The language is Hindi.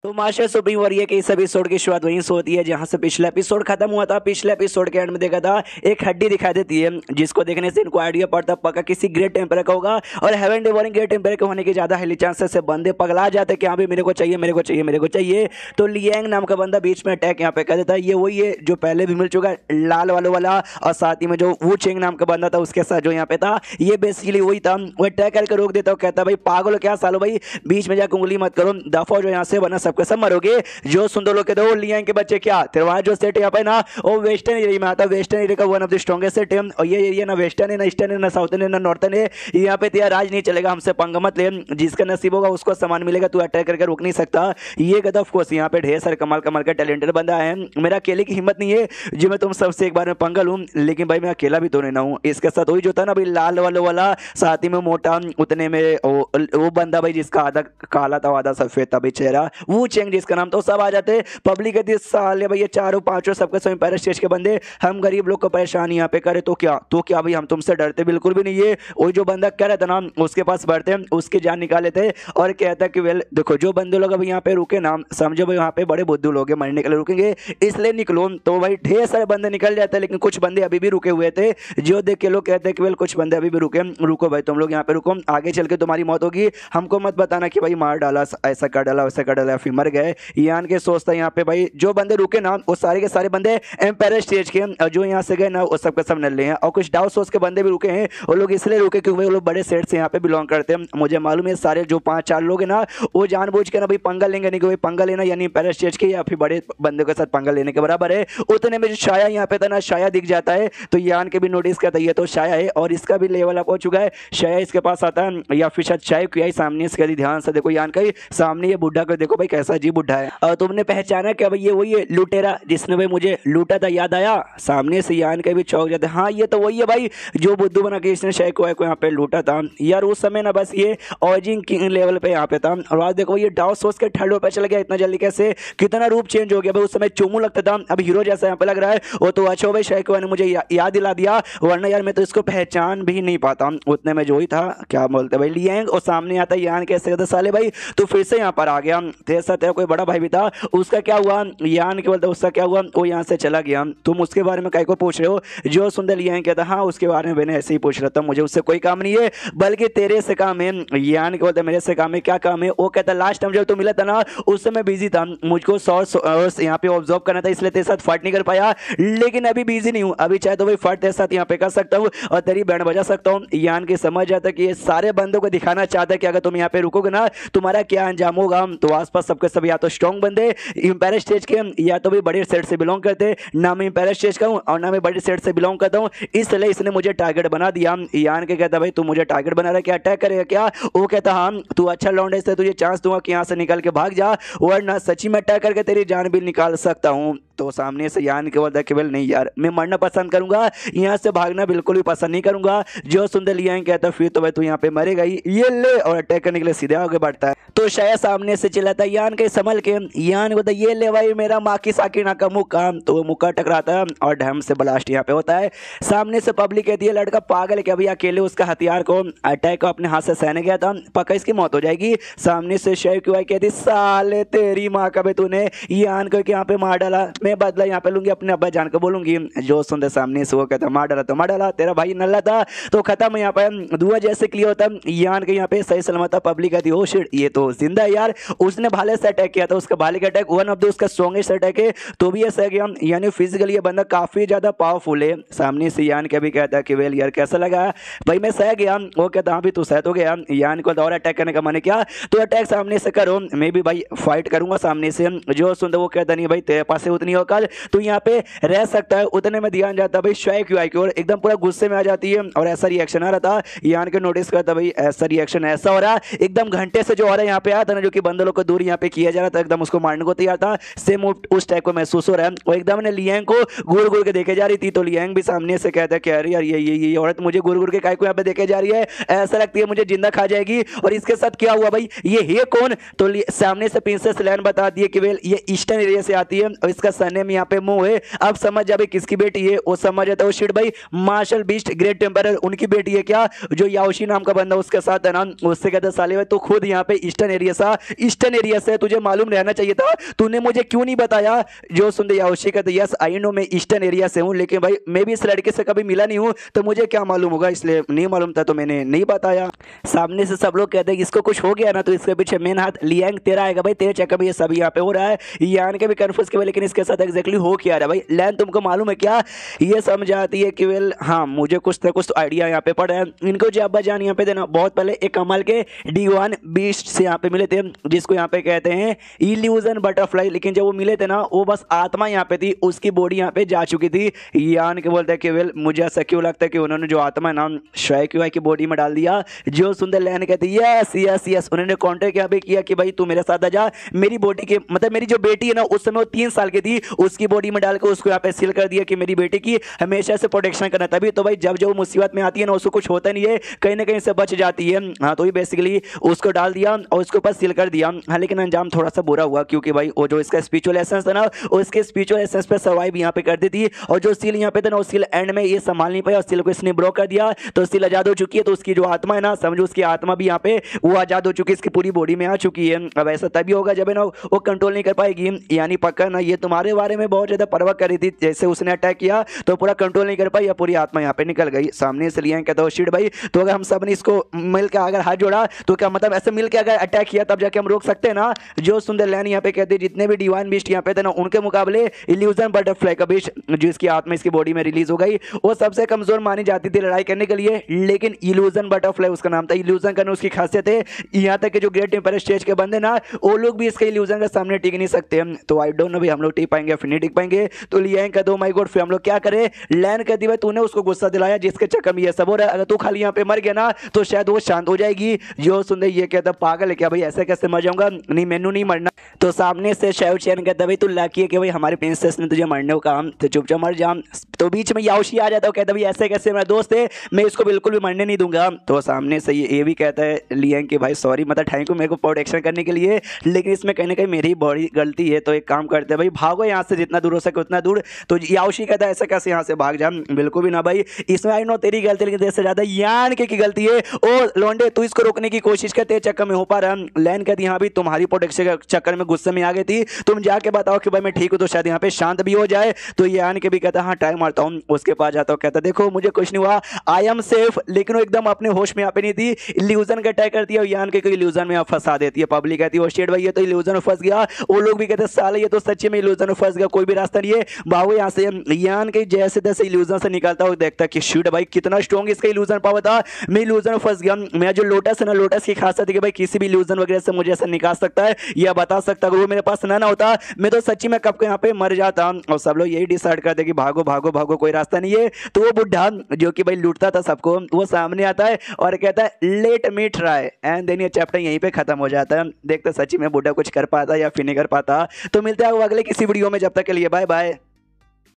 तो मास्टर सुप्रीम वॉरियर के इस एपिसोड की शुरुआत वहीं से होती है जहां से पिछला एपिसोड खत्म हुआ था। पिछले एपिसोड के एंड में देखा था एक हड्डी दिखाई देती है जिसको देखने से इनको आइडिया पड़ता पक्का किसी ग्रेट टेम्पर का होगा। और हेवन डिवोरिंग ग्रेट टेम्पर के होने के ज्यादा हाईली चांसेस से बंदे पगला जाते कि हाँ भी मेरे को चाहिए मेरे को चाहिए मेरे को चाहिए। तो लियांग नाम का बंदा बीच में अटैक यहाँ पे कर देता है। ये वही है जो पहले भी मिल चुका है लाल वालों वाला, और साथ ही में जो वू चेंग नाम का बंदा था उसके साथ जो यहाँ पे था ये बेसिकली वही था। वो अटैक करके रोक देता है, कहता भाई पागल हो क्या सालो भाई, बीच में जाकर उंगली मत करो, दफा जो यहाँ से बना सबके सब मरोगे। जो सुन दो लोग कहते हो लियांग के बच्चे क्या तेरा जो सेट यहाँ पे ना वो वेस्टर्न एरिया में आता है। वेस्टर्न एरिया का one of the strongest set है और ये एरिया ना वेस्टर्न है ना ईस्टर्न है ना साउथर्न है ना नॉर्थर्न है। यहाँ पे तेरा राज नहीं चलेगा, हमसे पंगा मत ले, जिसका नसीब होगा उसको सामान मिलेगा, तू अटैक करके रोक नहीं सकता। ये कहता ऑफ कोर्स यहाँ पे ढेर सारे कमाल कमाल का टैलेंटेड बंदा है, मेरा अकेले की हिम्मत नहीं है जो मैं तुम सबसे एक बार में पंगा लूं, लेकिन भाई मैं अकेला भी तो नहीं ना हूँ। इसके साथ वही जो था ना भाई लाल वाला साथ ही में मोटा उतने में वो बंदा भाई जिसका आधा काला था आधा सफेद था भाई चेहरा, वो चेंग जिसका नाम था, सब आ जाते। पब्लिक कहती है साले भाई ये चारों पांचों सबके सब पैरा स्टेज के बंदे, हम गरीब लोग को परेशान यहाँ पे करे तो क्या भाई हम तुमसे डरते बिल्कुल भी नहीं है। वो जो बंदा कह रहा था ना उसके पास बढ़ते हैं, उसकी जान निकाले थे और कहता कि वेल देखो जो बंदे लोग अभी यहाँ पे रुके ना समझो भाई यहाँ पे बड़े बुद्धू लोग हैं, मरने के लिए रुकेंगे इसलिए निकलो। तो भाई ढेर सारे बंदे निकल जाते हैं लेकिन कुछ बंदे अभी भी रुके हुए थे। जो देख के लोग कहते हैं कि वेल कुछ बंदे अभी भी रुको भाई तुम लोग यहाँ पे रुको, आगे चल के तुम्हारी मौत होगी, हमको मत बताना कि भाई मार डाला ऐसा कर डाला वैसा कर डाला फिर मर गए। यान के सोचता है यहाँ पे भाई जो बंदे रुके ना वो सारे के सारे बंदे एम्पायर स्टेज के, और जो यहाँ से गए ना वो सबके सब नल्ले हैं। और कुछ डाउट सोच के बंदे भी रुके हैं, वो लोग इसलिए रुके क्योंकि वो लोग बड़े सेट से यहाँ पे बिलोंग करते हैं। मुझे मालूम है सारे जो 5-4 लोग हैं ना वो जानबूझ के ना भाई पंगा लेंगे नहीं कि भाई पंगा लेना यानी एम्पायर स्टेज के या फिर बड़े बंदे के साथ पंगा लेने के बराबर है। उतने में जो शाया यहाँ पे था ना शाया दिख जाता है, तो यान के भी नोटिस करता है ये तो शाया है और इसका भी लेवल अप हो चुका है। शाया इसके पास आता है या फिर शायद शाय किया सामने से, ध्यान से देखो यान का सामने ये बुढ़ा कर देखो भाई कैसा अजीब बुढ़ा है। और तुमने पहचाना क्या भाई ये वही है लुटेरा जिसने भाई मुझे लूटा था, याद आया? सामने से यान के भी चौक जाते हाँ ये तो वही है भाई जो बुद्धू बना के इसने शाय को यहाँ पे लूटा था यार। उस समय ना बस ये ऑजिंग किंग लेवल पे यहाँ पे था और आज देखो ये डाउ सोच के थर्ड पे चला गया इतना जल्दी कैसे, कितना रूप चेंज हो गया भाई। उस समय चुमू लगता था अब हीरो जैसा यहाँ पे लग रहा है। वो तो अच्छा भाई शाय को ने मुझे याद दिला दिया, वरना यार मैं तो इसको पहचान भी नहीं पाता। उतने में जो ही था क्या बोलते भाई लियांग और सामने आता यान कैसे कहते साले भाई तो फिर से यहाँ पर आ गया, तेरे साथ तेरा कोई बड़ा भाई भी था उसका क्या हुआ? यान के बोलते उसका क्या हुआ? वो यहाँ से चला गया, तुम उसके बारे में कहीं को पूछ रहे हो? जो सुंदर लियांग कहता हाँ उसके बारे में मैंने ऐसे ही पूछ रहा था, मुझे उससे कोई काम नहीं है बल्कि तेरे से काम है। यान के बोलते मेरे से काम है, क्या काम है? वो कहता लास्ट टाइम जब तू मिला था ना उस समय बिजी था, मुझको सोर्स यहाँ पे ऑब्जर्व करना था इसलिए तेरे साथ फाइट नहीं कर पाया, लेकिन अभी बिजी नहीं हूँ, अभी चाहे तो भाई फाइट तेरे साथ यहाँ पे कर सकता हूँ और तेरी बैंड बजा सकता हूँ। यान के समझ जाता कि ये सारे बंदों को दिखाना चाहता है कि अगर तुम यहाँ पे रुकोगे ना तुम्हारा क्या अंजाम होगा। तो आसपास सबके सब या तो स्ट्रॉन्ग बंदे एम्पायर स्टेज के या तो भी बड़े सेट से बिलोंग करते, ना मैं एम्पायर स्टेज का हूँ और ना मैं बड़े सेट से बिलोंग करता हूँ, इसलिए इसने मुझे टारगेट बना दिया। यान के कहता भाई तू मुझे टारगेट बना रहा है क्या अटैक करेगा क्या? वो कहता हाँ तू अच्छा लौंड है तुझे चांस दूंगा कि यहाँ से निकल के भाग जा वरना सच्ची में अटैक करके तेरी जान भी निकाल सकता हूँ। तो सामने से यान के बोलता केवल नहीं यार मैं मरना पसंद करूंगा, यहाँ से भागना बिल्कुल भी पसंद नहीं करूंगा। जो सुंदर लियांग कहता फिर तो भाई तू यहाँ पे मरेगा ही, ये ले, और अटैक करने के लिए सीधे आगे बढ़ता है। तो शायद सामने से चिल्लाता है यान के संभल के, यान बोलता ये ले भाई मेरा माकी साकी ना का मुक्का, तो वो मुक्का टकराता है और ढम से ब्लास्ट यहाँ पे होता है। सामने से पब्लिक कहती है लड़का पागल है क्या भाई अकेले उसका हथियार को अटैक को अपने हाथ से सहने गया था, पक्का इसकी मौत हो जाएगी। सामने से शायद क्यों कहती साले तेरी माँ का भी तूने यान को यहाँ पे मार डाला, मैं बदला यहाँ पे लूंगी अपने अब्बा जान को बोलूंगी। जो सुनते सामने से वो कहता मार डाला तो मार डाला, तेरा भाई नल्ला था तो खत्म। यहाँ पे धुआं जैसे क्लियर होता यान के यहाँ पे सही सलामत था। पब्लिक कहती ओ शिट ये तो जिंदा है यार, उसने भाले से अटैक किया था, उसका भाले का अटैक वन ऑफ द उसका स्ट्रॉन्गेस्ट अटैक है, तो भी ऐसा गया यानी फिजिकली ये बंदा काफी ज्यादा पावरफुल है। सामने से यान के भी कहता है कि वेल यार कैसा लगा भाई मैं सह गया, वो कहता हाँ भी तू सह तो गया। यान को और अटैक करने का मन क्या, तो अटैक सामने से करो, मैं भी भाई फाइट करूंगा सामने से। जो सुनते वो कहता नहीं भाई तेरे पास से उतनी औकात तू यहाँ पे रह सकता है। उतने में ध्यान जाता भाई शायक यूआई की ओर एकदम पूरा गुस्से में आ जाती है और ऐसा रिएक्शन आ रहा था। यान के नोटिस करता भाई ऐसा रिएक्शन ऐसा हो रहा एकदम घंटे से जो आ रहा है यहाँ पे आया था ना जो कि बंदरों को दूर यहाँ पे किया जा रहा था, एकदम उसको मारने को तैयार था, सेम उस टाइप को महसूस हो रहा है। और एकदम ने लियांग को घूर घूर के देखे जा रही थी, तो लियांग भी सामने से कहता है कि अरे यार ये औरत मुझे घूर घूर के काय को यहाँ पे देखे जा रही है, ऐसा लगती है मुझे जिंदा खा जाएगी। और इसके साथ क्या हुआ भाई ये है कौन? तो सामने से प्रिंसेस लैन बता दिए कि वेल ये ईस्टर्न एरिया से आती है और इसका सरनेम यहाँ पे मुंह है। अब समझ जा भाई किसकी बेटी है, वो समझ जाता है शिट भाई मार्शल बीस्ट ग्रेट टेम्पर उनकी बेटी है क्या, जो याओशी नाम का बंदा उसके साथ है ना। उससे कहता साले भाई तो खुद यहाँ पे ईस्टर्न वेस्टर्न एरिया सा ईस्टर्न एरिया से, तुझे मालूम रहना चाहिए था, तूने मुझे क्यों नहीं बताया। जो सुन याओशी कहते यस आई नो मैं ईस्टर्न एरिया से हूँ, लेकिन भाई मैं भी इस लड़के से कभी मिला नहीं हूँ तो मुझे क्या मालूम होगा, इसलिए नहीं मालूम था तो मैंने नहीं बताया। सामने से सब लोग कहते हैं इसको कुछ हो गया ना तो इसके पीछे मेन हाथ लियांग तेरा आएगा भाई, तेरे चक्कर में ये सब यहाँ पे हो रहा है। यान के भी कंफ्यूज के, लेकिन इसके साथ एग्जैक्टली हो क्या रहा है भाई। लैन तुमको मालूम है क्या, ये समझाती है कि वेल हाँ मुझे कुछ ना कुछ तो आइडिया यहाँ पे पड़ा है। इनको जो अब्बा जान यहाँ पे देना बहुत पहले एक कमाल के D1 बीस्ट से यहाँ पे मिले थे, जिसको यहाँ पे कहते हैं इल्यूजन बटरफ्लाई। लेकिन जब वो मिले थे ना वो बस आत्मा यहाँ पे थी, उसकी बॉडी यहाँ पे जा चुकी थी। यान के बोलते हैं कि वेल मुझे ऐसा क्यों लगता है कि उन्होंने जो आत्मा नाम श्वाई की बॉडी में डाल दिया। जो सुंदर लैन कहती है यस यस यस, उन्होंने कॉन्टेक्ट यहाँ पे किया कि भाई तू मेरे साथ आ जा, मेरी बॉडी के मतलब मेरी जो बेटी है ना उस समय वो 3 साल की थी, उसकी बॉडी में डालकर उसको यहाँ पे सील कर दिया कि मेरी बेटी की हमेशा से प्रोटेक्शन करना। तभी तो भाई जब जो मुसीबत में आती है ना उसको कुछ होता नहीं है, कहीं ना कहीं से बच जाती है। हाँ तो ये बेसिकली उसको डाल दिया और उसके ऊपर सील कर दिया। हाँ लेकिन अंजाम थोड़ा सा बुरा हुआ, क्योंकि भाई वो जो इसका स्पिरिचुअल एसेंस था ना उसके स्पिरिचुअल एसेंस पे सर्वाइव यहाँ पे कर दी थी, और जो सील यहाँ पे था ना उस सील एंड में ये संभाल नहीं पाया और सील को इसने ब्रोक कर दिया, तो सील आजाद हो चुकी है। तो उसकी जो आत्मा है ना समझो उसकी आत्मा भी यहाँ पे वो आजाद हो चुकी है, इसकी पूरी बॉडी में आ चुकी है। अब ऐसा तभी होगा जब ना वो कंट्रोल नहीं कर पाएगी। यानी पक्का ना ये तुम्हारे बारे में बहुत ज्यादा परवाह कर रही थी, जैसे उसने अटैक किया तो पूरा कंट्रोल नहीं कर पाई या पूरी आत्मा यहाँ पे निकल गई। सामने से लिया कहता हो शिट भाई, तो अगर हम सब ने इसको मिलकर अगर हाथ जोड़ा तो क्या मतलब ऐसे मिलकर अगर अटैक किया तब जाके हम रोक सकते हैं ना। जो सुंदर लैन यहाँ पे कहते हैं जितने भी डिवाइन बीस्ट यहाँ पे थे ना उनके मुकाबले इल्यूजन बटरफ्लाई का बीस्ट जिसकी आत्मा इसकी बॉडी में रिलीज हो गई वो सबसे कमजोर मानी जाती थी लड़ाई करने के लिए। लेकिन इल्यूजन बटरफ्लाई उसका नाम था, इल्यूजन करने उसकी खासियत है। यहाँ तक कि जो ग्रेट टेम्पर स्टेज के बंदे ना वो लोग भी इसके इल्यूजन के सामने टिक नहीं सकते। तो आई डोंट नो भाई हम लोग टिक पाएंगे फिर नहीं टिक पाएंगे। तो लियांग का दो माय गॉड फिर हम लोग क्या करें। लैन कहती है तूने उसको गुस्सा दिलाया जिसके चक्कर में ये सब हो रहा है, अगर तू खाली यहाँ पे मर गया ना तो शायद वो शांत हो जाएगी। जो सुंदर ये कहता पागल है क्या भाई, ऐसे कैसे मर जाऊंगा, नहीं मैनू नहीं मरना। तो सामने से शाओ चैन कहता भाई तू लकी है कि भाई हमारे प्रिंसेस ने तुझे मरने को कहा, तो चुपचाप मर जा। तो बीच में याओशी आ जाता है, कहता भाई ऐसे कैसे, मेरा दोस्त है मैं इसको बिल्कुल भी मरने नहीं दूंगा। तो सामने से ये भी कहता है लियांग कि भाई सॉरी मतलब थैंक यू मेरे को प्रोटेक्शन करने के लिए, लेकिन इसमें कहीं ना कहीं मेरी बड़ी गलती है। तो एक काम करते हैं भाई भागो यहाँ से जितना दूर हो सके उतना दूर। तो याओशी कहता है ऐसे कैसे यहाँ से भाग जा, बिल्कुल भी ना भाई, इसमें आई नो तेरी गलती लेकिन इससे ज्यादा यान की गलती है। ओ लोंडे तू इसको रोकने की कोशिश करते चक्कर में हो पा रहा। लैन कहती हाँ भाई तुम्हारी प्रोटेक्शन के चक्कर में गुस्से में आ गई थी, तुम जाके बताओ कि भाई मैं ठीक हूँ तो शायद यहाँ पे शांत भी हो जाए। तो यान के भी कहता हाँ ट्राई मारता हूँ। उसके पास जाता हूँ, कहता देखो मुझे कुछ नहीं हुआ, आई एम सेफ। लेकिन वो एकदम अपने होश में यहाँ पे नहीं थी, इल्यूजन का अटैक करती है और यान के कोई इल्यूजन में फंसा देती है। पब्लिक कहती है ओ शिट भाई ये तो इल्यूजन में फंस गया। वो लोग भी कहते हैं साले ये तो सच्ची में इल्यूजन में फंस गया, कोई भी रास्ता नहीं है भागो यहाँ से। यान के जैसे तैसे इल्यूजन से निकलता हुआ देखता कि शिट भाई कितना स्ट्रॉन्ग इसका इल्यूजन पावर था, मैं इल्यूजन में फंस गया। मैं जो लोटस है ना लोटस की खासियत है कि भाई किसी भी इल्यूजन वगैरह से मुझे ऐसा निकाल सकता है या बता सकता है, अगर वो मेरे पास ना होता मैं तो सच्ची में कब को यहाँ पे मर जाता। और सब लोग यही डिसाइड करते कि भागो भागो भागो कोई रास्ता नहीं है। तो वो बुढ़ा जो कि भाई लूटता था सबको वो सामने आता है और कहता है let me try, and then ये चैप्टर यहीं पे खत्म हो जाता है। देखते सच्ची में बुढ़ा कुछ कर पाता या फिर नहीं कर पाता। तो मिलते हैं अगले किसी वीडियो में, जब तक के लिए बाय बाय।